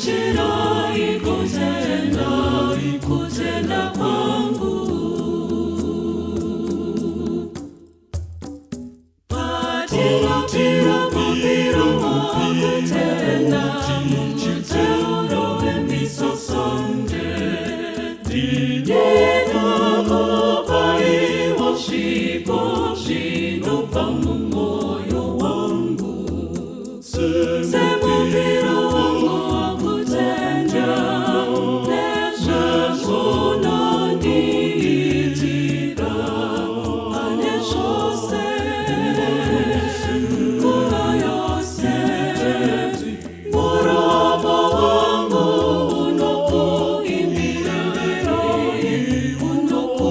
Chikamuchirai kutenda kwangu. Patira mupira wangu tena, muteuro emisosonde. Ninakupai washipo shino pamu moyo wangu. Semupira wangu wakutenda, nesha shona nitira, aneshose, kura yose, muraba wangu unoko imbiroi, unoko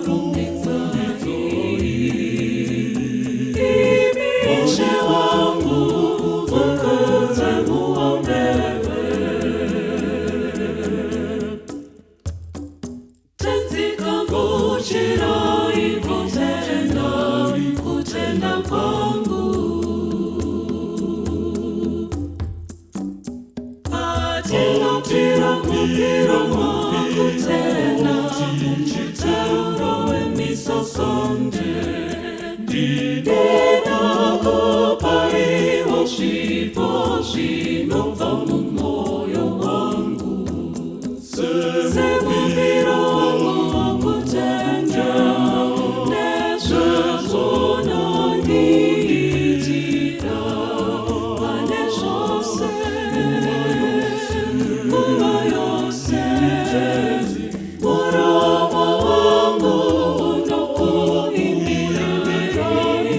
rumbizai. Ibishe wangu ukuze muombewe. Tenzika kuchirai kutenda kwangu. Patira mupira wangu tena, muteuro emisosonde. Ninakupai washipo shino pamu moyo wangu. Semupira wangu wakutenda, nesha shona nitira, aneshose, kura yose, muraba wangu unoko imbiroi,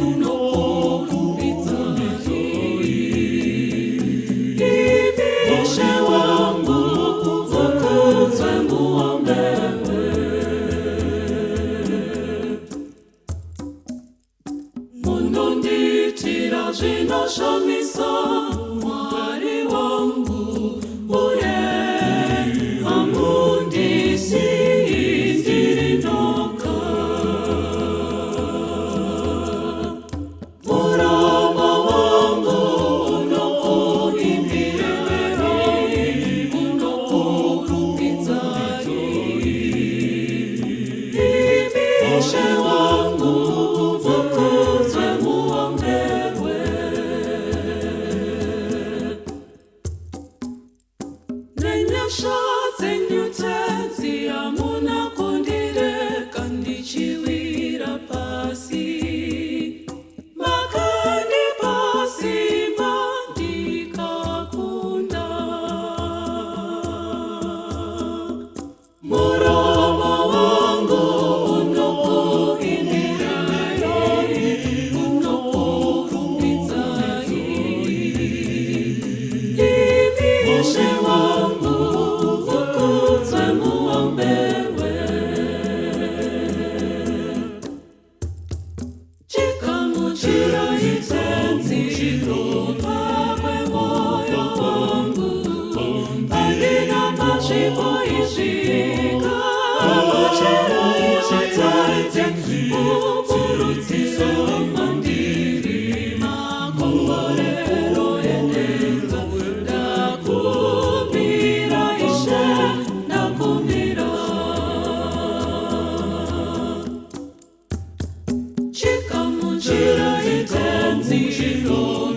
unoko rumbizai. Ibishe wangu ukuze muombewe. Mundo nditira zvinoshamisa, Mwari wangu uye hamundisi ndiri ndoga. Muraba wangu unoko imbiroi, unoko rumbizai. Ibishe wangu ukuze muombewe. Nenyasha dzenyu tenzi hamuna kundireka ndichiwira pasi. Makandipa simba ndikakunda. Muraba wangu unoko imbiroi, unoko rumbizai. Ibishe wangu ukuze muombewe. Chikamuchirai tenzi pakwe moyo wangu. Pandina pashipo ishika, chikamuchirai tenzi upurutiro mandiri, makomborero endenga. Ndakumira ishe, ndakumira. Chikamuchirai tenzi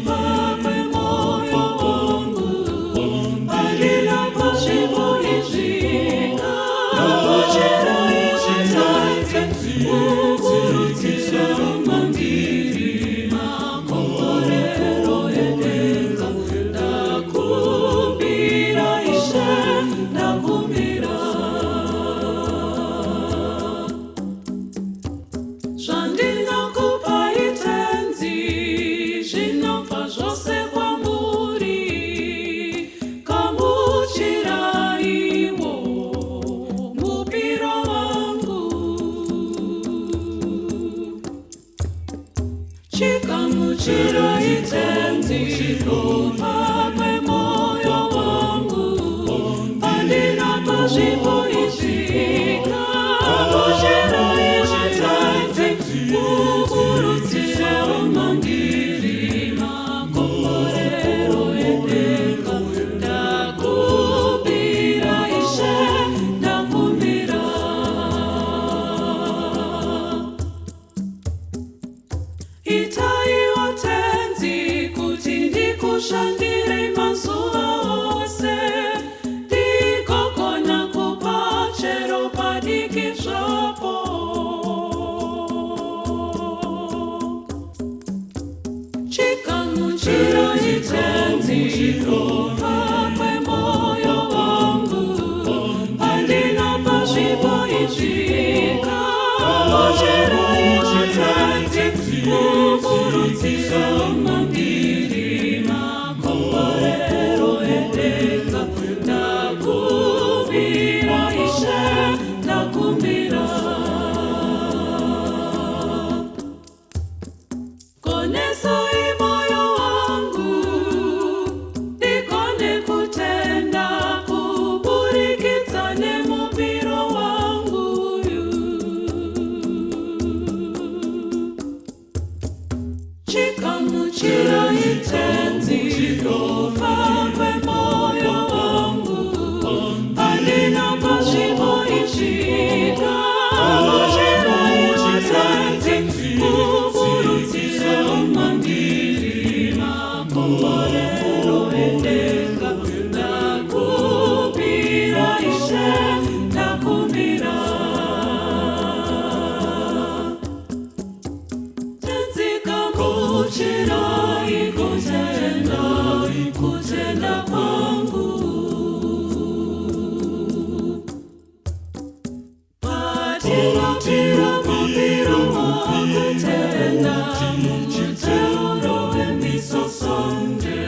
pakwe moyo wangu. Pandina pashipo ishika, chikamuchirai tenzi upurutiro mandiri, makomborero endenga. Ndakumira ishe, ndakumira. Zvandinakupai tenzi zvinobva zvose kwamuri. Kamuchiraiwo mupira wangu. Chikamuchirai tenzi pakwe moyo wangu. Pandina pashipo ishika, kamuchirai tenzi upurutiro mandiri, makomborero endenga. kushandiri mazuva ose, tikokona kupa chero padiki zvapo. Chikamuchira itenzi pakwe moyo wangu, handina pasvipo izvika. Kamuchira itenzi kukurudzira mambiri makomborero edenga. Ndakumbira Ishe, ndakumbira. Konesai moyo wangu, ndikone kutenda kuburikidza nemupiro wangu uyu. Chikamuchira itenzi pakwe moyo wangu, handina pasvipo izvika. Kamuchira itenzi kukurudzira mambiri makomborero edenga. Ndakumbira Ishe, ndakumbira. Tenzi kamuchira kutenda, kutenda kwangu. Patinotira mupiro wakutenda, mutero wemisosonge.